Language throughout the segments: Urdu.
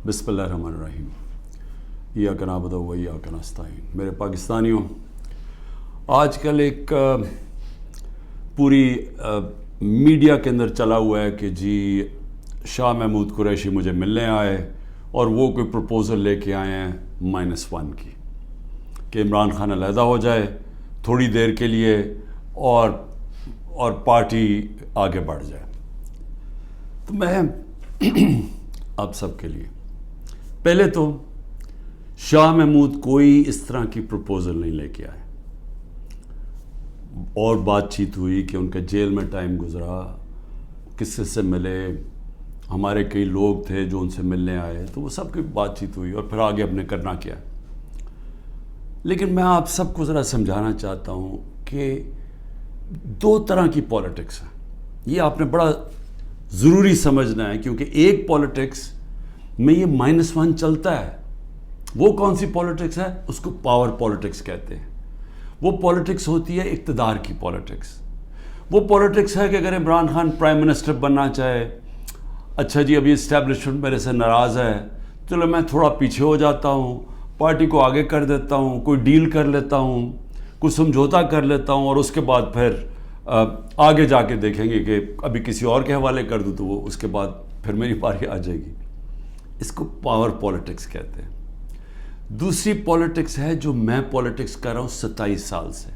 بسم اللہ الرحمن الرحیم ایاک نعبد و ایاک نستعین۔ میرے پاکستانیوں، آج کل ایک پوری میڈیا کے اندر چلا ہوا ہے کہ جی شاہ محمود قریشی مجھے ملنے آئے اور وہ کوئی پروپوزل لے کے آئے ہیں -1 کی، کہ عمران خان علیحدہ ہو جائے تھوڑی دیر کے لیے اور پارٹی آگے بڑھ جائے۔ تو میں آپ سب کے لیے پہلے تو شاہ محمود کوئی اس طرح کی پروپوزل نہیں لے کے آئے، اور بات چیت ہوئی کہ ان کا جیل میں ٹائم گزرا، کس سے ملے، ہمارے کئی لوگ تھے جو ان سے ملنے آئے، تو وہ سب کی بات چیت ہوئی اور پھر آگے ہم نے کرنا کیا۔ لیکن میں آپ سب کو ذرا سمجھانا چاہتا ہوں کہ 2 طرح کی پالیٹکس ہیں، یہ آپ نے بڑا ضروری سمجھنا ہے، کیونکہ ایک پالیٹکس میں یہ -1 چلتا ہے۔ وہ کون سی پالیٹکس ہے؟ اس کو پاور پالیٹکس کہتے ہیں۔ وہ پالیٹکس ہوتی ہے اقتدار کی پالیٹکس۔ وہ پالیٹکس ہے کہ اگر عمران خان پرائم منسٹر بننا چاہے، اچھا جی ابھی اسٹیبلشمنٹ میرے سے ناراض ہے، چلو میں تھوڑا پیچھے ہو جاتا ہوں، پارٹی کو آگے کر دیتا ہوں، کوئی ڈیل کر لیتا ہوں، کوئی سمجھوتا کر لیتا ہوں، اور اس کے بعد پھر آگے جا کے دیکھیں گے کہ ابھی کسی اور کے حوالے کر دوں تو وہ اس کے بعد پھر میری باری آ جائے گی۔ اس کو پاور پالیٹکس کہتے ہیں۔ دوسری پالیٹکس ہے جو میں پالیٹکس کر رہا ہوں 27 سال سے،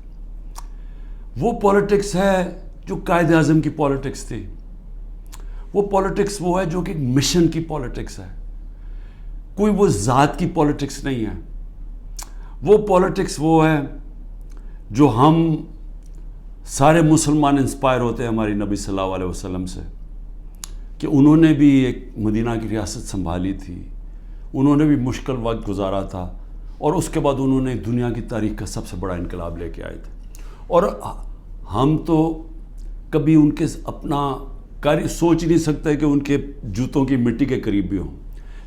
وہ پالیٹکس ہے جو قائد اعظم کی پالیٹکس تھی۔ وہ پالیٹکس وہ ہے جو کہ مشن کی پالیٹکس ہے، کوئی وہ ذات کی پالیٹکس نہیں ہے۔ وہ پالیٹکس وہ ہے جو ہم سارے مسلمان انسپائر ہوتے ہیں ہماری نبی صلی اللہ علیہ وسلم سے، کہ انہوں نے بھی ایک مدینہ کی ریاست سنبھالی تھی، انہوں نے بھی مشکل وقت گزارا تھا، اور اس کے بعد انہوں نے دنیا کی تاریخ کا سب سے بڑا انقلاب لے کے آئے تھے۔ اور ہم تو کبھی ان کے اپنا سوچ نہیں سکتے کہ ان کے جوتوں کی مٹی کے قریب بھی ہوں،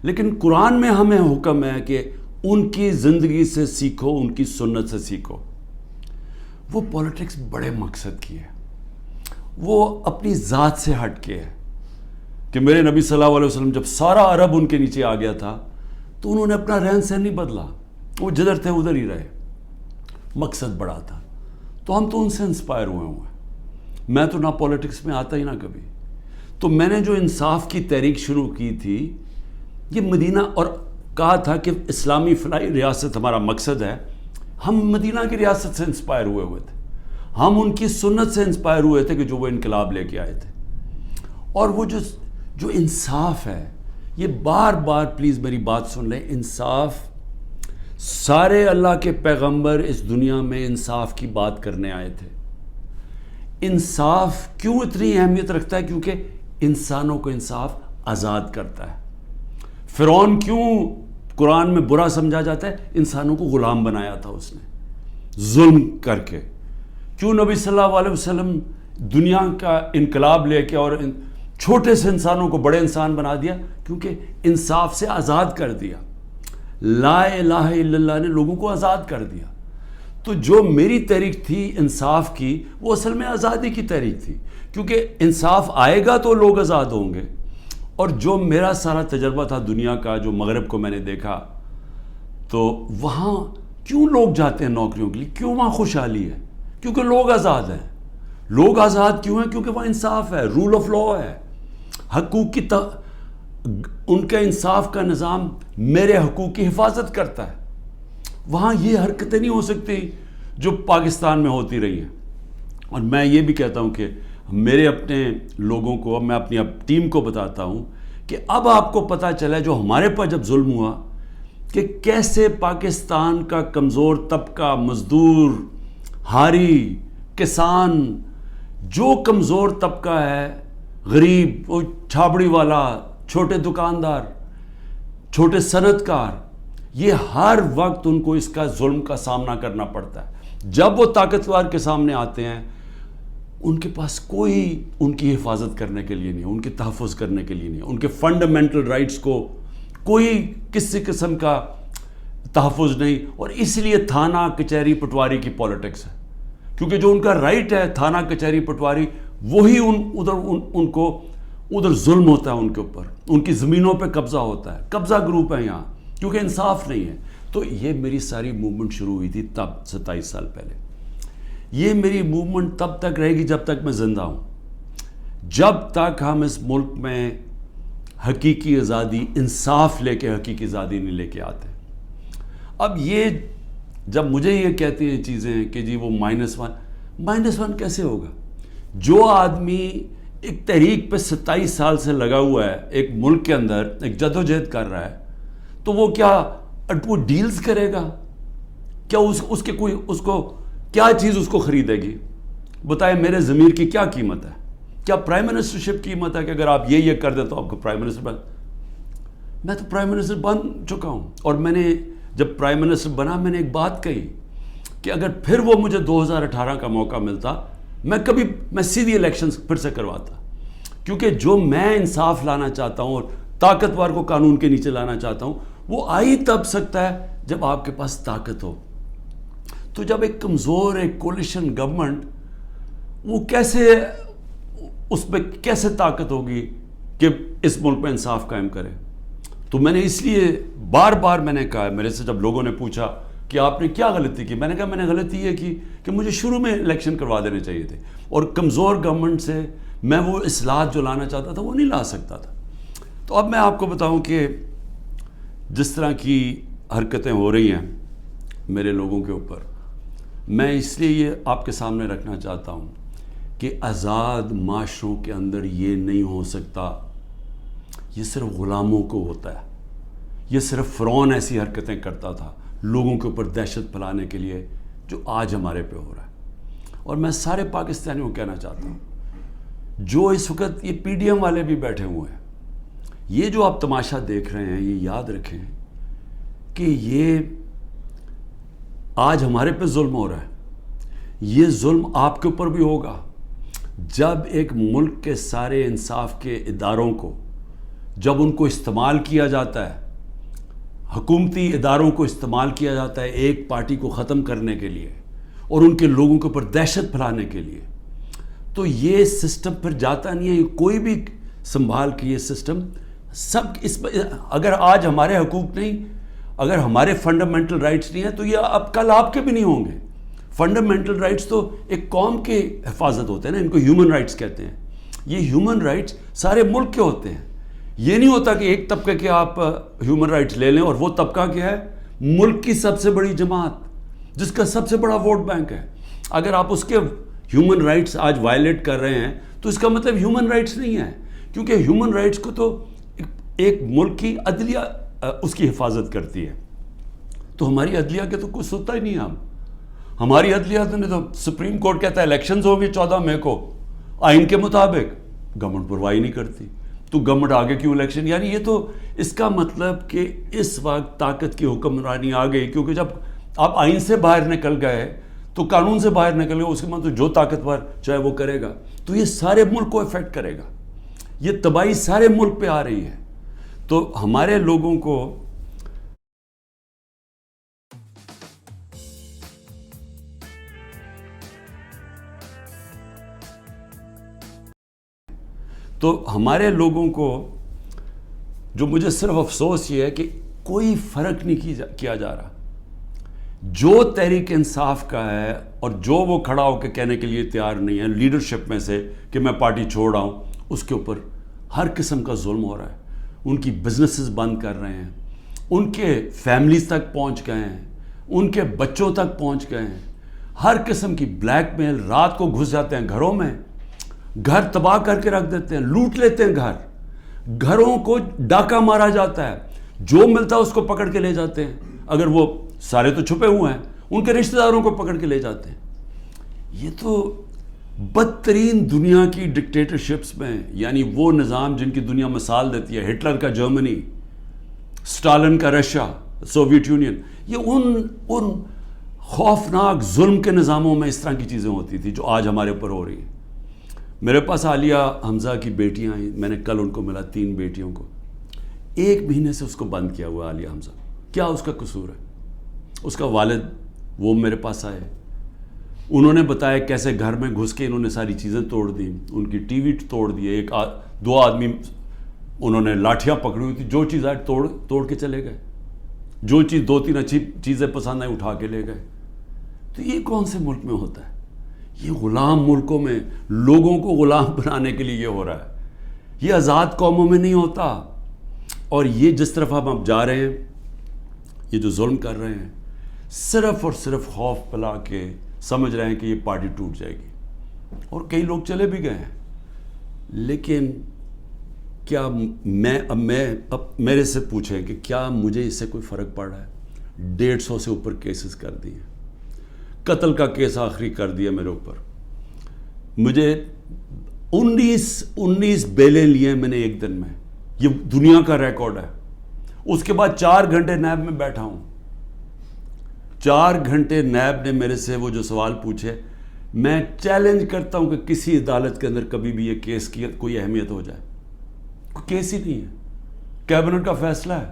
لیکن قرآن میں ہمیں حکم ہے کہ ان کی زندگی سے سیکھو، ان کی سنت سے سیکھو۔ وہ پالیٹکس بڑے مقصد کی ہے، وہ اپنی ذات سے ہٹ کے ہے، کہ میرے نبی صلی اللہ علیہ وسلم جب سارا عرب ان کے نیچے آ گیا تھا تو انہوں نے اپنا رہن سہن نہیں بدلا، وہ جدھر تھے ادھر ہی رہے، مقصد بڑا تھا۔ تو ہم تو ان سے انسپائر ہوئے ہیں۔ میں تو نہ پالیٹکس میں آتا ہی نہ کبھی۔ تو میں نے جو انصاف کی تحریک شروع کی تھی، یہ مدینہ، اور کہا تھا کہ اسلامی فلاحی ریاست ہمارا مقصد ہے، ہم مدینہ کی ریاست سے انسپائر ہوئے تھے، ہم ان کی سنت سے انسپائر ہوئے تھے کہ جو وہ انقلاب لے کے آئے تھے۔ اور وہ جو انصاف ہے، یہ بار بار پلیز میری بات سن لیں، انصاف، سارے اللہ کے پیغمبر اس دنیا میں انصاف کی بات کرنے آئے تھے۔ انصاف کیوں اتنی اہمیت رکھتا ہے؟ کیونکہ انسانوں کو انصاف آزاد کرتا ہے۔ فرعون کیوں قرآن میں برا سمجھا جاتا ہے؟ انسانوں کو غلام بنایا تھا اس نے ظلم کر کے۔ کیوں نبی صلی اللہ علیہ وسلم دنیا کا انقلاب لے کے اور چھوٹے سے انسانوں کو بڑے انسان بنا دیا؟ کیونکہ انصاف سے آزاد کر دیا۔ لا الہ الا اللہ نے لوگوں کو آزاد کر دیا۔ تو جو میری تحریک تھی انصاف کی، وہ اصل میں آزادی کی تحریک تھی، کیونکہ انصاف آئے گا تو لوگ آزاد ہوں گے۔ اور جو میرا سارا تجربہ تھا دنیا کا، جو مغرب کو میں نے دیکھا، تو وہاں کیوں لوگ جاتے ہیں نوکریوں کے لیے؟ کیوں وہاں خوشحالی ہے؟ کیونکہ لوگ آزاد ہیں۔ لوگ آزاد کیوں ہیں؟ کیونکہ وہاں انصاف ہے، رول آف لا ہے، حقوق کی ان کا انصاف کا نظام میرے حقوق کی حفاظت کرتا ہے۔ وہاں یہ حرکتیں نہیں ہو سکتی جو پاکستان میں ہوتی رہی ہیں۔ اور میں یہ بھی کہتا ہوں کہ میرے اپنے لوگوں کو، میں اپنی ٹیم کو بتاتا ہوں کہ اب آپ کو پتہ چلا جو ہمارے پر جب ظلم ہوا، کہ کیسے پاکستان کا کمزور طبقہ، مزدور، ہاری، کسان، جو کمزور طبقہ ہے، غریب، وہ چھابڑی والا، چھوٹے دکاندار، چھوٹے صنعت کار، یہ ہر وقت ان کو اس کا ظلم کا سامنا کرنا پڑتا ہے۔ جب وہ طاقتور کے سامنے آتے ہیں، ان کے پاس کوئی ان کی حفاظت کرنے کے لیے نہیں، ان کے تحفظ کرنے کے لیے نہیں، ان کے فنڈامنٹل رائٹس کو کوئی کسی قسم کا تحفظ نہیں۔ اور اس لیے تھانہ کچہری پٹواری کی پالیٹکس ہے، کیونکہ جو ان کا رائٹ ہے تھانہ کچہری پٹواری، وہی ان کو ادھر ظلم ہوتا ہے ان کے اوپر، ان کی زمینوں پہ قبضہ ہوتا ہے، قبضہ گروپ ہے یہاں، کیونکہ انصاف نہیں ہے. تو یہ میری ساری موومنٹ شروع ہوئی تھی تب 27 سال پہلے. یہ میری موومنٹ تب تک رہے گی جب تک میں زندہ ہوں، جب تک ہم اس ملک میں حقیقی آزادی، انصاف لے کے حقیقی آزادی نہیں لے کے آتے. اب یہ جب مجھے یہ کہتی ہیں چیزیں کہ جی وہ -1 کیسے ہوگا؟ جو آدمی ایک تحریک پہ 27 سال سے لگا ہوا ہے، ایک ملک کے اندر ایک جدوجہد کر رہا ہے، تو وہ کیا وہ ڈیلز کرے گا؟ کیا اس کو کیا چیز اس کو خریدے گی؟ بتائیں میرے ضمیر کی کیا قیمت ہے؟ کیا پرائم منسٹرشپ قیمت ہے کہ اگر آپ یہ کر دیں تو آپ کو پرائم منسٹر میں تو پرائم منسٹر بن چکا ہوں. اور میں نے جب پرائم منسٹر بنا میں نے ایک بات کہی کہ اگر پھر وہ مجھے 2018 کا موقع ملتا میں سیدھی الیکشن پھر سے کرواتا، کیونکہ جو میں انصاف لانا چاہتا ہوں اور طاقتور کو قانون کے نیچے لانا چاہتا ہوں وہ آئی تب سکتا ہے جب آپ کے پاس طاقت ہو. تو جب ایک کمزور ایک کولیشن گورنمنٹ وہ اس پہ کیسے طاقت ہوگی کہ اس ملک میں انصاف قائم کرے؟ تو میں نے اس لیے بار بار میں نے کہا، میرے سے جب لوگوں نے پوچھا کہ آپ نے کیا غلطی کی، میں نے کہا میں نے غلطی یہ کی کہ مجھے شروع میں الیکشن کروا دینے چاہیے تھے، اور کمزور گورنمنٹ سے میں وہ اصلاحات جو لانا چاہتا تھا وہ نہیں لا سکتا تھا. تو اب میں آپ کو بتاؤں کہ جس طرح کی حرکتیں ہو رہی ہیں میرے لوگوں کے اوپر، میں اس لیے یہ آپ کے سامنے رکھنا چاہتا ہوں کہ آزاد معاشروں کے اندر یہ نہیں ہو سکتا. یہ صرف غلاموں کو ہوتا ہے. یہ صرف فرعون ایسی حرکتیں کرتا تھا لوگوں کے اوپر دہشت پھیلانے کے لیے، جو آج ہمارے پہ ہو رہا ہے. اور میں سارے پاکستانیوں کو کہنا چاہتا ہوں، جو اس وقت یہ پی ڈی ایم والے بھی بیٹھے ہوئے ہیں، یہ جو آپ تماشا دیکھ رہے ہیں، یہ یاد رکھیں کہ یہ آج ہمارے پہ ظلم ہو رہا ہے، یہ ظلم آپ کے اوپر بھی ہوگا جب ایک ملک کے سارے انصاف کے اداروں کو، جب ان کو استعمال کیا جاتا ہے، حکومتی اداروں کو استعمال کیا جاتا ہے ایک پارٹی کو ختم کرنے کے لیے اور ان کے لوگوں کے اوپر دہشت پھیلانے کے لیے. تو یہ سسٹم پھر جاتا نہیں ہے. کوئی بھی سنبھال کے یہ سسٹم اگر آج ہمارے حقوق نہیں، اگر ہمارے فنڈامنٹل رائٹس نہیں ہیں تو یہ اب کل آپ کے بھی نہیں ہوں گے. فنڈامنٹل رائٹس تو ایک قوم کے حفاظت ہوتے ہیں نا، ان کو ہیومن رائٹس کہتے ہیں. یہ ہیومن رائٹس سارے ملک کے ہوتے ہیں. یہ نہیں ہوتا کہ ایک طبقے کے آپ ہیومن رائٹس لے لیں اور وہ طبقہ کیا ہے؟ ملک کی سب سے بڑی جماعت جس کا سب سے بڑا ووٹ بینک ہے. اگر آپ اس کے ہیومن رائٹس آج وائلیٹ کر رہے ہیں تو اس کا مطلب ہیومن رائٹس نہیں ہے، کیونکہ ہیومن رائٹس کو تو ایک ملک کی عدلیہ اس کی حفاظت کرتی ہے. تو ہماری عدلیہ کے تو کچھ سنتا ہی نہیں. ہماری عدلیہ نے تو سپریم کورٹ کہتا ہے الیکشنز ہوں گی 14 مئی کو آئین کے مطابق، گورنمنٹ پرواہی نہیں کرتی. تو گورنمنٹ آگے کیوں الیکشن؟ یعنی یہ تو اس کا مطلب کہ اس وقت طاقت کی حکمرانی آ گئی، کیونکہ جب آپ آئین سے باہر نکل گئے تو قانون سے باہر نکل گئے، اس کے مطلب جو طاقتور چاہے وہ کرے گا. تو یہ سارے ملک کو افیکٹ کرے گا، یہ تباہی سارے ملک پہ آ رہی ہے. تو ہمارے لوگوں کو جو مجھے صرف افسوس یہ ہے کہ کوئی فرق نہیں کیا جا رہا. جو تحریک انصاف کا ہے اور جو وہ کھڑا ہو کے کہنے کے لیے تیار نہیں ہے لیڈرشپ میں سے کہ میں پارٹی چھوڑ رہا ہوں، اس کے اوپر ہر قسم کا ظلم ہو رہا ہے. ان کی بزنسز بند کر رہے ہیں، ان کے فیملیز تک پہنچ گئے ہیں، ان کے بچوں تک پہنچ گئے ہیں. ہر قسم کی بلیک میل، رات کو گھس جاتے ہیں گھروں میں، گھر تباہ کر کے رکھ دیتے ہیں، لوٹ لیتے ہیں گھروں کو ڈاکہ مارا جاتا ہے، جو ملتا ہے اس کو پکڑ کے لے جاتے ہیں. اگر وہ سارے تو چھپے ہوئے ہیں، ان کے رشتہ داروں کو پکڑ کے لے جاتے ہیں. یہ تو بدترین دنیا کی ڈکٹیٹرشپس میں، یعنی وہ نظام جن کی دنیا مثال دیتی ہے، ہٹلر کا جرمنی، سٹالن کا رشیا، سوویت یونین، یہ ان خوفناک ظلم کے نظاموں میں اس طرح کی چیزیں ہوتی تھی جو آج ہمارے اوپر ہو رہی ہیں. میرے پاس عالیہ حمزہ کی بیٹیاں ہیں، میں نے کل ان کو ملا، 3 بیٹیوں کو. 1 مہینے سے اس کو بند کیا ہوا عالیہ حمزہ. کیا اس کا قصور ہے؟ اس کا والد وہ میرے پاس آئے، انہوں نے بتایا کیسے گھر میں گھس کے انہوں نے ساری چیزیں توڑ دی، ان کی ٹی وی توڑ دیے، ایک 2 آدمی انہوں نے لاٹھیاں پکڑی ہوئی تھی, جو چیز آئے توڑ کے چلے گئے, جو چیز 2-3 اچھی چیزیں پسند آئیں اٹھا کے لے گئے. تو یہ کون سے ملک میں ہوتا ہے؟ یہ غلام ملکوں میں لوگوں کو غلام بنانے کے لیے یہ ہو رہا ہے. یہ آزاد قوموں میں نہیں ہوتا. اور یہ جس طرف ہم اب جا رہے ہیں, یہ جو ظلم کر رہے ہیں, صرف اور صرف خوف پلا کے سمجھ رہے ہیں کہ یہ پارٹی ٹوٹ جائے گی. اور کئی لوگ چلے بھی گئے ہیں. لیکن کیا اب میرے سے پوچھیں کہ کیا مجھے اس سے کوئی فرق پڑ رہا ہے؟ 150 سے اوپر کیسز کر دیے, قتل کا کیس آخری کر دیا میرے اوپر. مجھے 19 بیلیں لیے میں نے ایک دن میں. یہ دنیا کا ریکارڈ ہے. اس کے بعد 4 گھنٹے نیب میں بیٹھا ہوں. 4 گھنٹے نیب نے میرے سے وہ جو سوال پوچھے, میں چیلنج کرتا ہوں کہ کسی عدالت کے اندر کبھی بھی یہ کیس کی کوئی اہمیت ہو جائے. کوئی کیس ہی نہیں ہے. کیبنٹ کا فیصلہ ہے,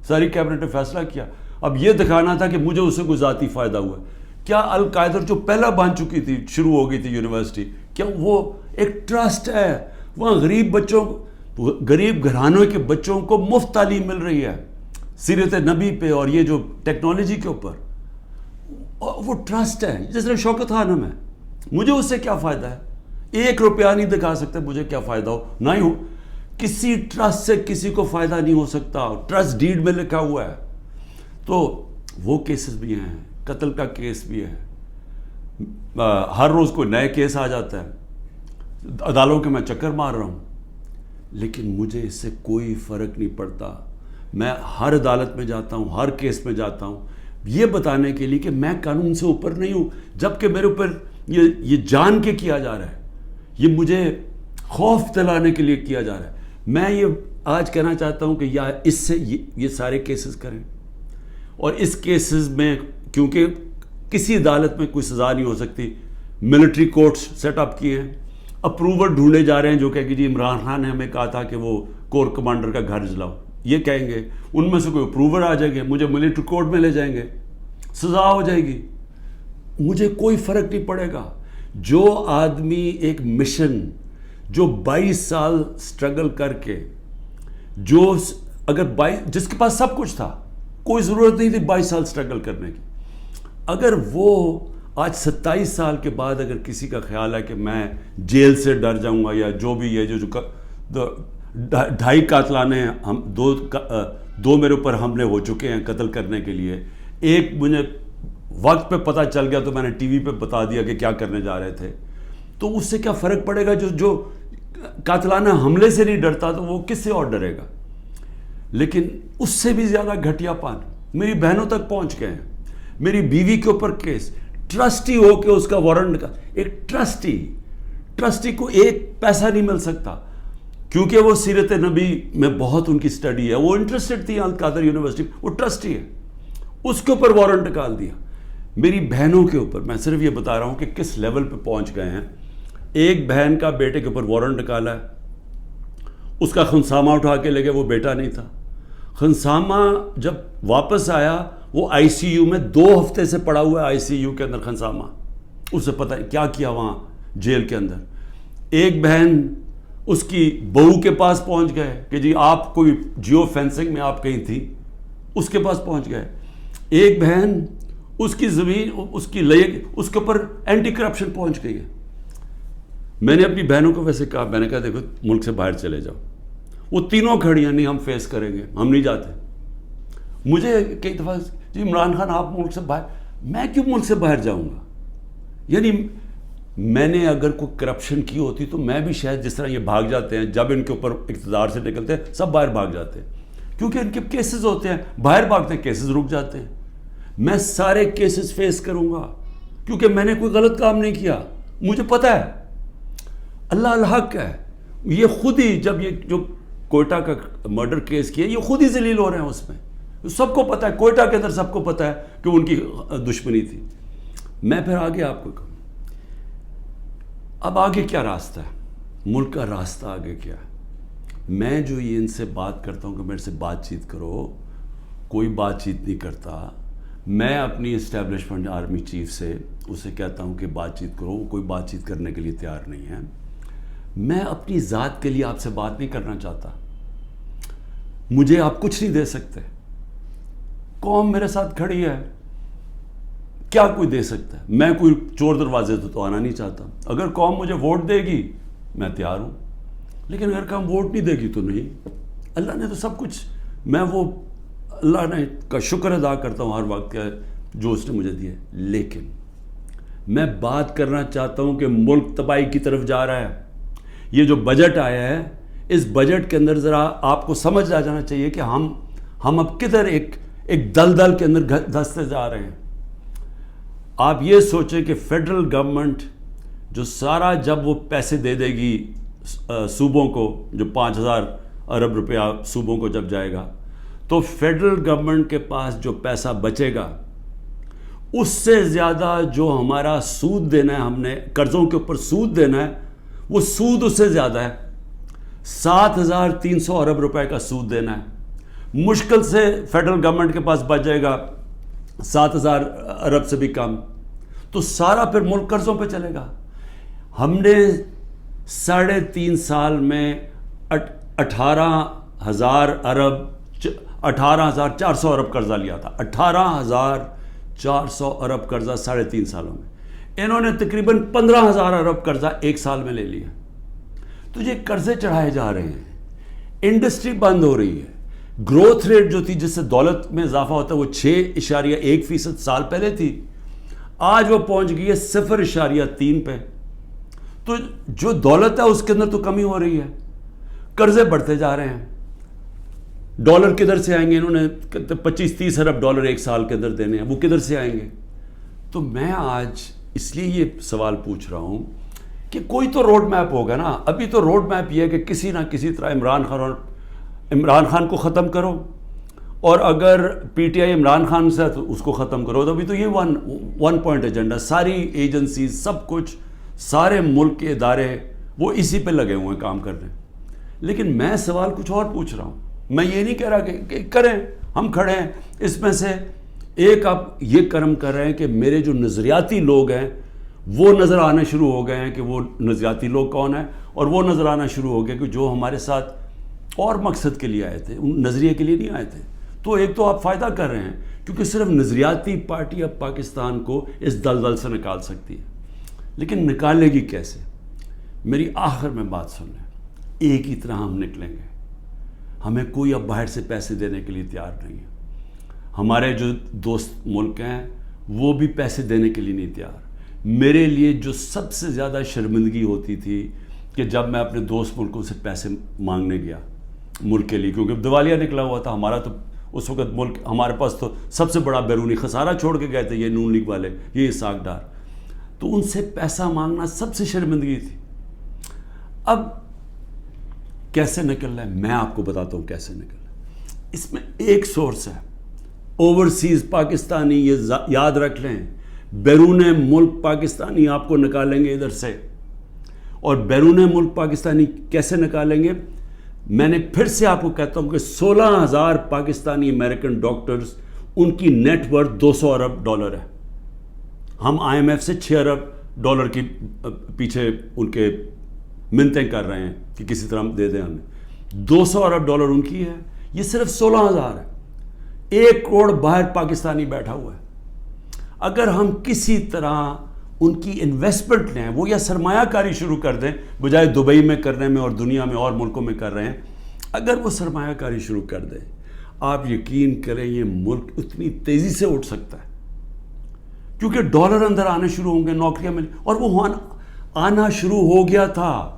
ساری کیبنٹ نے فیصلہ کیا. اب یہ دکھانا تھا کہ مجھے اس سے کوئی ذاتی فائدہ ہوا. کیا القاعدہ جو پہلا بن چکی تھی, شروع ہو گئی تھی یونیورسٹی, کیا وہ ایک ٹرسٹ ہے؟ وہاں غریب گھرانوں کے بچوں کو مفت تعلیم مل رہی ہے سیرت نبی پہ اور یہ جو ٹیکنالوجی کے اوپر. وہ ٹرسٹ ہے. جس طرح شوکت خانم ہے, مجھے اس سے کیا فائدہ ہے؟ 1 روپیہ نہیں دکھا سکتے مجھے کیا فائدہ ہو. نہ ہی ہو, کسی ٹرسٹ سے کسی کو فائدہ نہیں ہو سکتا. ٹرسٹ ڈیڈ میں لکھا ہوا ہے. تو وہ کیسز بھی ہیں, قتل کا کیس بھی ہے. ہر روز کوئی نئے کیس آ جاتا ہے. عدالتوں کے میں چکر مار رہا ہوں, لیکن مجھے اس سے کوئی فرق نہیں پڑتا. میں ہر عدالت میں جاتا ہوں, ہر کیس میں جاتا ہوں, یہ بتانے کے لیے کہ میں قانون سے اوپر نہیں ہوں. جبکہ میرے اوپر یہ جان کے کیا جا رہا ہے, یہ مجھے خوف دلانے کے لیے کیا جا رہا ہے. میں یہ آج کہنا چاہتا ہوں کہ یا اس سے یہ سارے کیسز کریں, اور اس کیسز میں کیونکہ کسی عدالت میں کوئی سزا نہیں ہو سکتی, ملٹری کورٹس سیٹ اپ کیے ہیں. اپروور ڈھونڈے جا رہے ہیں جو کہ جی عمران خان نے ہمیں کہا تھا کہ وہ کور کمانڈر کا گھر جلاؤ. یہ کہیں گے, ان میں سے کوئی اپروور آ جائیں گے, مجھے ملٹری کورٹ میں لے جائیں گے, سزا ہو جائے گی. مجھے کوئی فرق نہیں پڑے گا. جو آدمی ایک مشن, جو 22 سال سٹرگل کر کے, جو اگر جس کے پاس سب کچھ تھا, کوئی ضرورت نہیں تھی 22 سال سٹرگل کرنے کی, اگر وہ آج 27 سال کے بعد اگر کسی کا خیال ہے کہ میں جیل سے ڈر جاؤں گا, یا جو بھی یہ جو 2.5 قاتلان ہیں, ہم 2 میرے اوپر حملے ہو چکے ہیں قتل کرنے کے لیے, ایک مجھے وقت پہ پتہ چل گیا تو میں نے ٹی وی پہ بتا دیا کہ کیا کرنے جا رہے تھے. تو اس سے کیا فرق پڑے گا؟ جو قاتلانہ حملے سے نہیں ڈرتا تو وہ کس سے اور ڈرے گا؟ لیکن اس سے بھی زیادہ گھٹیا پان میری بہنوں تک پہنچ گئے ہیں. میری بیوی کے اوپر کیس, ٹرسٹی ہو کے اس کا وارنٹ کا, ایک ٹرسٹی کو 1 پیسہ نہیں مل سکتا, کیونکہ وہ سیرت نبی میں بہت ان کی سٹڈی ہے, وہ انٹرسٹڈ تھی القادر یونیورسٹی, وہ ٹرسٹی ہے, اس کے اوپر وارنٹ نکال دیا. میری بہنوں کے اوپر میں صرف یہ بتا رہا ہوں کہ کس لیول پہ پہنچ گئے ہیں. ایک بہن کا بیٹے کے اوپر وارنٹ نکالا ہے, اس کا خنسامہ اٹھا کے لے گئے, وہ بیٹا نہیں تھا. خنسامہ جب واپس آیا, وہ آئی سی یو میں 2 ہفتے سے پڑا ہوا ہے, آئی سی یو کے اندر خنسامہ. اسے پتہ ہے کیا کیا وہاں جیل کے اندر. ایک بہن اس کی بہو کے پاس پہنچ گئے کہ جی آپ کوئی جیو فینسنگ میں آپ کہیں تھی, اس کے پاس پہنچ گئے. ایک بہن اس کی زمین اس کے اوپر اینٹی کرپشن پہنچ گئی ہے. میں نے اپنی بہنوں کو ویسے کہا, میں نے کہا دیکھو ملک سے باہر چلے جاؤ. وہ تینوں کھڑیاں, نہیں ہم فیس کریں گے, ہم نہیں جاتے. مجھے کئی دفعہ جی عمران خان آپ ملک سے باہر, میں کیوں ملک سے باہر جاؤں گا؟ یعنی میں نے اگر کوئی کرپشن کی ہوتی تو میں بھی شاید جس طرح یہ بھاگ جاتے ہیں, جب ان کے اوپر اقتدار سے نکلتے ہیں سب باہر بھاگ جاتے ہیں, کیونکہ ان کے کیسز ہوتے ہیں, باہر بھاگتے ہیں, کیسز رک جاتے ہیں. میں سارے کیسز فیس کروں گا کیونکہ میں نے کوئی غلط کام نہیں کیا. مجھے پتہ ہے اللہ الحق ہے. یہ خود ہی جب یہ جو کوئٹہ کا مرڈر کیس کیا, یہ خود ہی ذلیل ہو رہے ہیں اس میں. سب کو پتہ ہے, کوئٹہ کے اندر سب کو پتہ ہے کہ ان کی دشمنی تھی. میں پھر آگے آپ کو کہوں, اب آگے کیا راستہ ہے, ملک کا راستہ آگے کیا ہے. میں جو یہ ان سے بات کرتا ہوں کہ میرے سے بات چیت کرو, کوئی بات چیت نہیں کرتا. میں اپنی اسٹیبلشمنٹ آرمی چیف سے اسے کہتا ہوں کہ بات چیت کرو, وہ کوئی بات چیت کرنے کے لیے تیار نہیں ہے. میں اپنی ذات کے لیے آپ سے بات نہیں کرنا چاہتا. مجھے آپ کچھ نہیں دے سکتے. قوم میرے ساتھ کھڑی ہے, کیا کوئی دے سکتا ہے؟ میں کوئی چور دروازے تو آنا نہیں چاہتا. اگر قوم مجھے ووٹ دے گی میں تیار ہوں, لیکن اگر قوم ووٹ نہیں دے گی تو نہیں. اللہ نے تو سب کچھ, میں وہ اللہ نے کا شکر ادا کرتا ہوں ہر وقت کا جو اس نے مجھے دیا. لیکن میں بات کرنا چاہتا ہوں کہ ملک تباہی کی طرف جا رہا ہے. یہ جو بجٹ آیا ہے, اس بجٹ کے اندر ذرا آپ کو سمجھ آ جانا چاہیے کہ ہم اب کدھر ایک دلدل کے اندر دھستے جا رہے ہیں. آپ یہ سوچیں کہ فیڈرل گورنمنٹ جو سارا جب وہ پیسے دے دے گی صوبوں کو, جو 5,000 ارب روپیہ صوبوں کو جب جائے گا, تو فیڈرل گورنمنٹ کے پاس جو پیسہ بچے گا اس سے زیادہ جو ہمارا سود دینا ہے, ہم نے قرضوں کے اوپر سود دینا ہے, وہ سود اس سے زیادہ ہے. 7,300 ارب روپے کا سود دینا ہے. مشکل سے فیڈرل گورنمنٹ کے پاس بچ جائے گا 7,000 ارب سے بھی کم, تو سارا پھر ملک قرضوں پہ چلے گا. ہم نے 3.5 سال میں 18,000 ارب 18,400 ارب قرضہ لیا تھا. 18,400 ارب قرضہ 3.5 سالوں میں. انہوں نے تقریباً 15,000 ارب قرضہ ایک سال میں لے لیا. تو یہ قرضے چڑھائے جا رہے ہیں, انڈسٹری بند ہو رہی ہے. گروتھ ریٹ جو تھی جس سے دولت میں اضافہ ہوتا ہے وہ 6.1% سال پہلے تھی, آج وہ پہنچ گئی ہے 0.3 پہ. تو جو دولت ہے اس کے اندر تو کمی ہو رہی ہے, قرضے بڑھتے جا رہے ہیں. ڈالر کدھر سے آئیں گے؟ انہوں نے 25-30 ارب ڈالر ایک سال کے اندر دینے ہیں, وہ کدھر سے آئیں گے؟ تو میں آج اس لیے یہ سوال پوچھ رہا ہوں کہ کوئی تو روڈ میپ ہوگا نا. ابھی تو روڈ میپ یہ ہے کہ کسی نہ کسی طرح عمران خان کو ختم کرو, اور اگر P T I Imran Khan سے تو اس کو ختم کرو. تو ابھی تو یہ ون پوائنٹ ایجنڈا, ساری ایجنسیز, سب کچھ, سارے ملک کے ادارے وہ اسی پہ لگے ہوئے ہیں کام کرنے. لیکن میں سوال کچھ اور پوچھ رہا ہوں. میں یہ نہیں کہہ رہا کہ کریں, ہم کھڑے ہیں. اس میں سے ایک آپ یہ کرم کر رہے ہیں کہ میرے جو نظریاتی لوگ ہیں وہ نظر آنا شروع ہو گئے ہیں کہ وہ نظریاتی لوگ کون ہیں, اور وہ نظر آنا شروع ہو گئے کہ جو ہمارے ساتھ اور مقصد کے لیے آئے تھے, ان نظریے کے لیے نہیں آئے تھے. تو ایک تو آپ فائدہ کر رہے ہیں کیونکہ صرف نظریاتی پارٹی اب پاکستان کو اس دلدل سے نکال سکتی ہے. لیکن نکالے گی کیسے؟ میری آخر میں بات سن لیں, ایک ہی طرح ہم نکلیں گے. ہمیں کوئی اب باہر سے پیسے دینے کے لیے تیار نہیں ہے. ہمارے جو دوست ملک ہیں وہ بھی پیسے دینے کے لیے نہیں تیار. میرے لیے جو سب سے زیادہ شرمندگی ہوتی تھی کہ جب میں اپنے دوست ملکوں سے پیسے مانگنے گیا ملک کے لیے, کیونکہ دیوالیہ نکلا ہوا تھا ہمارا, تو اس وقت ملک ہمارے پاس تو سب سے بڑا بیرونی خسارہ چھوڑ کے گئے تھے یہ نون لیگ والے, یہ اسحاق ڈار. تو ان سے پیسہ مانگنا سب سے شرمندگی تھی. اب کیسے نکلنا ہے میں آپ کو بتاتا ہوں کیسے نکلنا ہے. اس میں ایک سورس ہے اوورسیز پاکستانی, یہ یاد رکھ لیں. بیرون ملک پاکستانی آپ کو نکالیں گے ادھر سے, اور بیرون ملک پاکستانی کیسے نکالیں گے؟ میں نے پھر سے آپ کو کہتا ہوں کہ 16,000 پاکستانی امریکن ڈاکٹرز, ان کی نیٹ ورتھ 200 ارب ڈالر ہے. ہم آئی ایم ایف سے 6 ارب ڈالر کی پیچھے ان کے منتیں کر رہے ہیں کہ کسی طرح دے دیں ہمیں. 200 ارب ڈالر ان کی ہے, یہ صرف 16,000 ہے. 1 کروڑ باہر پاکستانی بیٹھا ہوا ہے. اگر ہم کسی طرح ان کی انویسٹمنٹ لیں, وہ یا سرمایہ کاری شروع کر دیں بجائے دبئی میں کرنے میں اور دنیا میں اور ملکوں میں کر رہے ہیں, اگر وہ سرمایہ کاری شروع کر دیں, آپ یقین کریں یہ ملک اتنی تیزی سے اٹھ سکتا ہے, کیونکہ ڈالر اندر آنے شروع ہوں گے, نوکریاں ملیں, اور وہ آنا شروع ہو گیا تھا.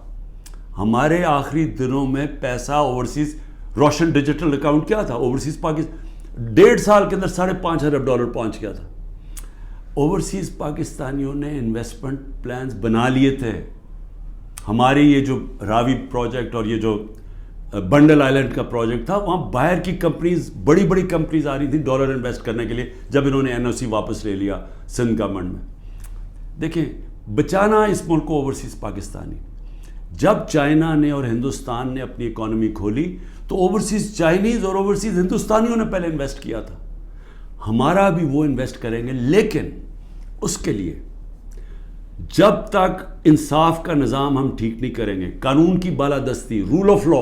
ہمارے آخری دنوں میں پیسہ اوورسیز, روشن ڈیجیٹل اکاؤنٹ کیا تھا اوورسیز پاکستان, 1.5 سال کے اندر 5.5 ارب ڈالر پہنچ گیا تھا. اوورسیز پاکستانیوں نے انویسٹمنٹ پلانز بنا لیے تھے. ہماری یہ جو راوی پروجیکٹ اور یہ جو بنڈل آئلینڈ کا پروجیکٹ تھا, وہاں باہر کی کمپنیز, بڑی بڑی کمپنیز آ رہی تھیں ڈالر انویسٹ کرنے کے لیے, جب انہوں نے NOC واپس لے لیا سندھ گورنمنٹ میں. دیکھیں, بچانا اس ملک کو اوورسیز پاکستانی. جب چائنا نے اور ہندوستان نے اپنی اکانومی کھولی تو اوورسیز چائنیز اور اوورسیز ہندوستانیوں نے پہلے انویسٹ کیا تھا. ہمارا بھی وہ انویسٹ کریں گے, لیکن اس کے لیے جب تک انصاف کا نظام ہم ٹھیک نہیں کریں گے، قانون کی بالادستی، رول آف لا،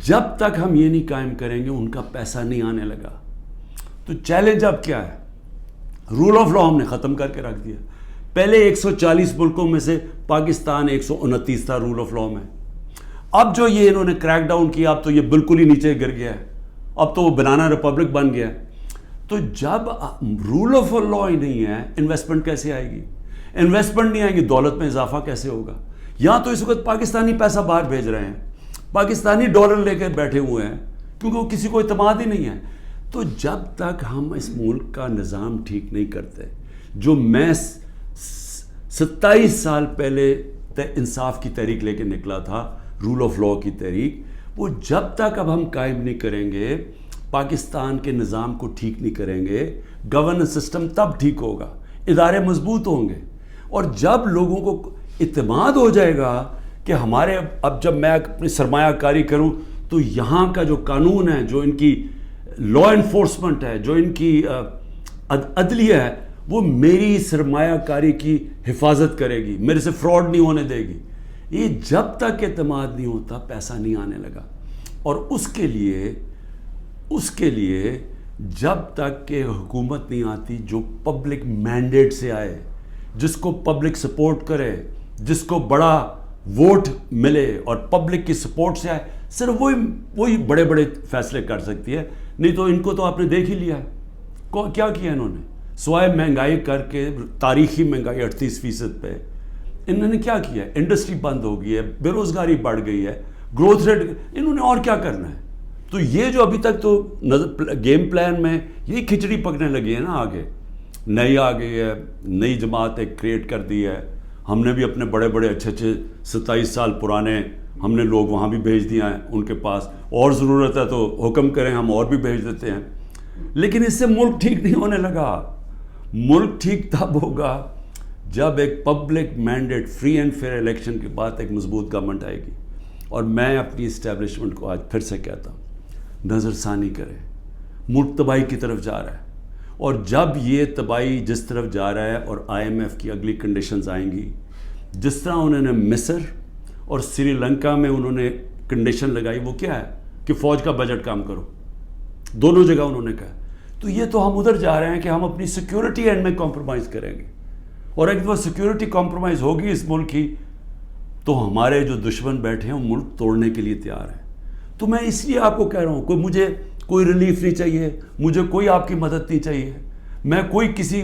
جب تک ہم یہ نہیں قائم کریں گے ان کا پیسہ نہیں آنے لگا۔ تو چیلنج اب کیا ہے؟ رول آف لا ہم نے ختم کر کے رکھ دیا۔ پہلے 140 ملکوں میں سے پاکستان 129 تھا رول آف لا میں۔ اب جو یہ انہوں نے کریک ڈاؤن کیا، اب تو یہ بالکل ہی نیچے گر گیا ہے، اب تو وہ بنانا ریپبلک بن گیا ہے۔ تو جب رول آف لا ہی نہیں ہے، انویسٹمنٹ کیسے آئے گی؟ انویسٹمنٹ نہیں آئے گی، دولت میں اضافہ کیسے ہوگا؟ یہاں تو اس وقت پاکستانی پیسہ باہر بھیج رہے ہیں، پاکستانی ڈالر لے کے بیٹھے ہوئے ہیں، کیونکہ وہ کسی کو اعتماد ہی نہیں ہے۔ تو جب تک ہم اس ملک کا نظام ٹھیک نہیں کرتے، جو میں 27 سال پہلے انصاف کی تحریک لے کے نکلا تھا، رول آف لا کی تحریک، وہ جب تک اب ہم قائم نہیں کریں گے، پاکستان کے نظام کو ٹھیک نہیں کریں گے، گورننس سسٹم تب ٹھیک ہوگا، ادارے مضبوط ہوں گے۔ اور جب لوگوں کو اعتماد ہو جائے گا کہ ہمارے اب جب میں اپنی سرمایہ کاری کروں تو یہاں کا جو قانون ہے، جو ان کی لا انفورسمنٹ ہے، جو ان کی عدلیہ ہے، وہ میری سرمایہ کاری کی حفاظت کرے گی، میرے سے فراڈ نہیں ہونے دے گی، یہ جب تک اعتماد نہیں ہوتا پیسہ نہیں آنے لگا۔ اور اس کے لیے جب تک کہ حکومت نہیں آتی جو پبلک مینڈیٹ سے آئے، جس کو پبلک سپورٹ کرے، جس کو بڑا ووٹ ملے اور پبلک کی سپورٹ سے آئے، صرف وہی بڑے بڑے فیصلے کر سکتی ہے۔ نہیں تو ان کو تو آپ نے دیکھ ہی لیا ہے کیا کیا انہوں نے، سوائے مہنگائی کر کے، تاریخی مہنگائی 38% پہ، انہوں نے کیا کیا ہے؟ انڈسٹری بند ہو گئی ہے، بے روزگاری بڑھ گئی ہے، گروتھ ریٹ، انہوں نے اور کیا کرنا ہے؟ تو یہ جو ابھی تک تو گیم پلان میں یہی کھچڑی پکنے لگی ہے نا، آگے نئی آ گئی ہے، نئی جماعت ایک کریٹ کر دی ہے، ہم نے بھی اپنے بڑے بڑے اچھے 27 سال پرانے ہم نے لوگ وہاں بھی بھیج دیا ہیں ان کے پاس، اور ضرورت ہے تو حکم کریں ہم اور بھی بھیج دیتے ہیں۔ لیکن اس سے ملک ٹھیک نہیں ہونے لگا۔ ملک ٹھیک تب ہوگا جب ایک public mandate, free and fair election کے بعد ایک مضبوط گورنمنٹ آئے گی۔ اور میں اپنی اسٹیبلشمنٹ کو آج پھر سے کہتا ہوں، نظر ثانی کرے، ملک تباہی کی طرف جا رہا ہے۔ اور جب یہ تباہی جس طرف جا رہا ہے اور IMF کی اگلی کنڈیشنز آئیں گی، جس طرح انہوں نے مصر اور سری لنکا میں انہوں نے کنڈیشن لگائی، وہ کیا ہے کہ فوج کا بجٹ کم کرو، دونوں جگہ انہوں نے کہا، تو یہ تو ہم ادھر جا رہے ہیں کہ ہم اپنی سیکیورٹی اینڈ میں کمپرومائز کریں گے۔ اور ایک دفعہ سیکیورٹی کمپرومائز ہوگی اس ملک کی، تو ہمارے جو دشمن بیٹھے ہیں وہ ملک توڑنے کے لیے تیار ہیں۔ تو میں اس لیے آپ کو کہہ رہا ہوں، مجھے کوئی ریلیف نہیں چاہیے، مجھے کوئی آپ کی مدد نہیں چاہیے، میں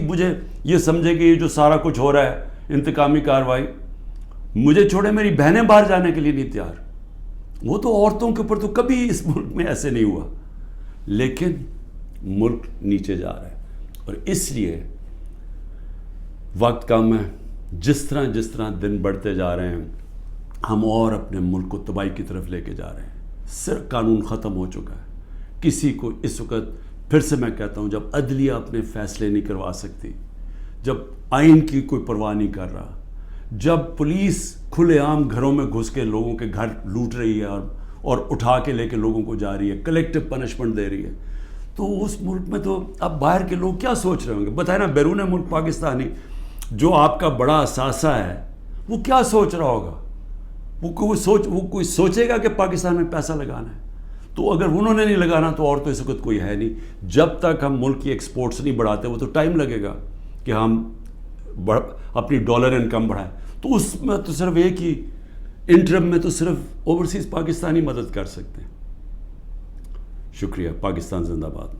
مجھے یہ سمجھے کہ یہ جو سارا کچھ ہو رہا ہے انتقامی کارروائی، مجھے چھوڑے میری بہنیں باہر جانے کے لیے نہیں تیار۔ وہ تو عورتوں کے اوپر تو کبھی اس ملک میں ایسے نہیں ہوا، لیکن ملک نیچے جا رہا ہے۔ اور اس لیے وقت کم ہے، جس طرح دن بڑھتے جا رہے ہیں ہم اور اپنے ملک کو تباہی کی طرف لے کے جا رہے ہیں۔ صرف قانون ختم ہو چکا ہے، کسی کو اس وقت پھر سے میں کہتا ہوں، جب عدلیہ اپنے فیصلے نہیں کروا سکتی، جب آئین کی کوئی پرواہ نہیں کر رہا، جب پولیس کھلے عام گھروں میں گھس کے لوگوں کے گھر لوٹ رہی ہے اور اٹھا کے لے کے لوگوں کو جا رہی ہے، کلیکٹیو پنشمنٹ دے رہی ہے، تو اس ملک میں تو اب باہر کے لوگ کیا سوچ رہے ہوں گے؟ بتائیں نا، بیرون ملک پاکستانی جو آپ کا بڑا اثاثہ ہے وہ کیا سوچ رہا ہوگا؟ وہ کوئی سوچے گا کہ پاکستان میں پیسہ لگانا ہے؟ تو اگر انہوں نے نہیں لگانا تو اور تو اس وقت کوئی ہے نہیں۔ جب تک ہم ملک کی ایکسپورٹس نہیں بڑھاتے، وہ تو ٹائم لگے گا کہ ہم اپنی ڈالر انکم بڑھائیں۔ تو اس میں تو صرف ایک ہی انٹرم میں تو صرف اوورسیز پاکستانی مدد کر سکتے ہیں۔ شکریہ۔ پاکستان زندہ باد۔